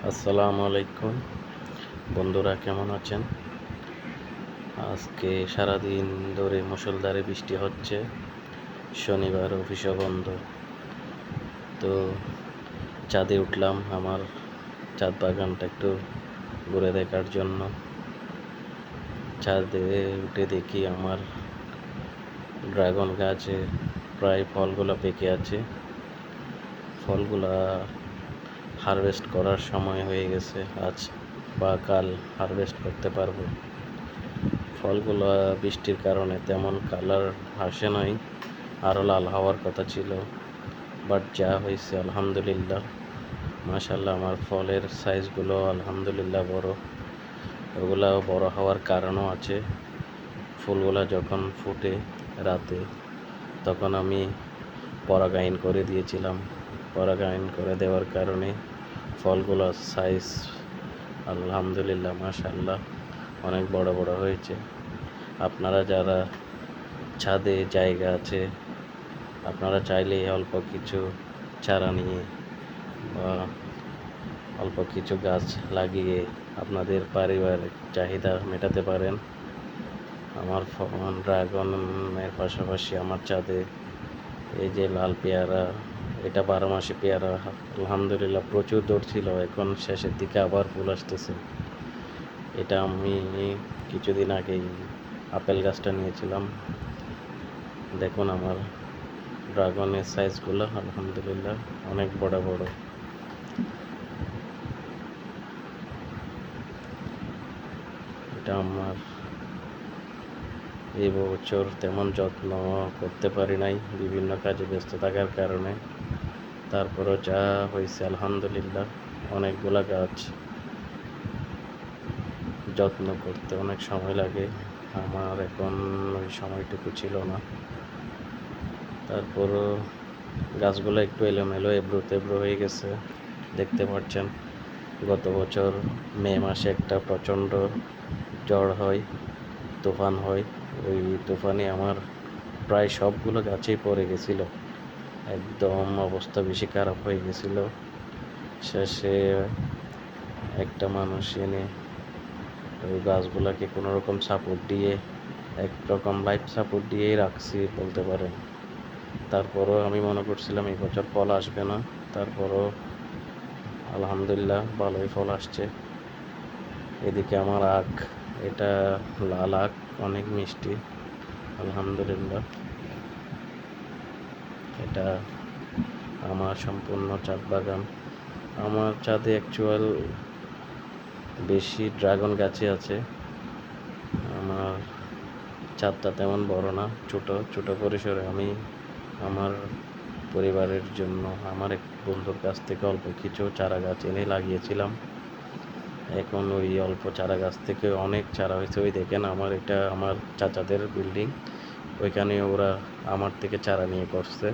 আসসালামু আলাইকুম বন্ধুরা, কেমন আছেন? আজকে সারাদিন ধরে মুষলধারে বৃষ্টি হচ্ছে। শনিবার অফিসও বন্ধ। তো ছাদে উঠলাম আমার ছাদ বাগানটা একটু ঘুরে দেখার জন্য। ছাদে উঠে দেখি আমার ড্রাগন গাছে প্রায় ফলগুলো পেকে আছে। ফলগুলা হারভেস্ট করার সময় হয়ে গেছে। আজ বা কাল হারভেস্ট করতে পারবো। ফলগুলো বৃষ্টির কারণে তেমন কালার আসে নাই, আরও লাল হওয়ার কথা ছিল, বাট যা হয়েছে আলহামদুলিল্লাহ। মাশাল্লাহ, আমার ফলের সাইজগুলো আলহামদুলিল্লাহ বড়। ওগুলো বড় হওয়ার কারণও আছে। ফুলগুলো যখন ফুটে রাতে, তখন আমি পরাগায়ন করে দিয়েছিলাম। পরাগায়ন করে দেওয়ার কারণে ফলগুলোর সাইজ আলহামদুলিল্লাহ মাশাল্লাহ অনেক বড় বড় হয়েছে। আপনারা যারা ছাদে জায়গা আছে, আপনারা চাইলে অল্প কিছু চারা নিয়ে বা অল্প কিছু গাছ লাগিয়ে আপনাদের পারিবারিক চাহিদা মেটাতে পারেন। আমার ড্রাগনের পাশাপাশি আমার ছাদে এই যে লাল পেয়ারা, এটা 12 মাসে পেয়ারা, আলহামদুলিল্লাহ প্রচুর ধরছিল। এখন শেষের দিকে আবার ফুল আসতেছে। এটা আমি কিছুদিন আগেই আপেল গাছটা নিয়েছিলাম। দেখুন আমার ড্রাগনের সাইজগুলো আলহামদুলিল্লাহ অনেক বড় বড়। এটা আমার এই বছর তেমন যত্ন করতে পারি নাই, বিভিন্ন কাজে ব্যস্ত থাকার কারণে। তারপরও যা হয়েছে আলহামদুলিল্লাহ। অনেকগুলা গাছ যত্ন করতে অনেক সময় লাগে, আমার এখন ওই সময়টুকু ছিল না। তারপরও গাছগুলো একটু এলোমেলো এবড়ো তেবড়ো হয়ে গেছে, দেখতে পাচ্ছেন। গত বছর মে মাসে একটা প্রচণ্ড ঝড় হয়, তুফান হয়। ওই তুফানে আমার প্রায় সবগুলো গাছেই পড়ে গেছিল। একদম অবস্থা বেশি খারাপ হয়ে গেছিল। শেষে একটা মানুষ এনে ওই গাছগুলোকে কোনো রকম সাপোর্ট দিয়ে, একরকম লাইফ সাপোর্ট দিয়েই রাখছি বলতে পারেন। তারপরও আমি মনে করছিলাম এই বছর ফল আসবে না, তারপরও আলহামদুলিল্লাহ ভালোই ফল আসছে। এদিকে আমার আখ, এটা লাল আখ, অনেক মিষ্টি আলহামদুলিল্লাহ। এটা আমার সম্পূর্ণ ছাদ বাগান। আমার ছাদে অ্যাকচুয়াল বেশি ড্রাগন গাছই আছে। আমার ছাদটা তেমন বড় না, ছোট পরিসরে আমি আমার পরিবারের জন্য আমার এক বন্ধুর কাছ থেকে অল্প কিছু চারা গাছ এনে লাগিয়েছিলাম। এখন ওই অল্প চারা গাছ থেকে অনেক চারা হয়েছে। ওই দেখেন এটা আমার চাচাদের বিল্ডিং, ওইখানে ওরা আমার থেকে চারা নিয়ে করছে।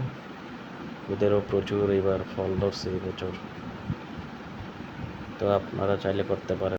ওদেরও প্রচুর এবার ফল ধরছে এই বছর। তো আপনারা চাইলে করতে পারেন।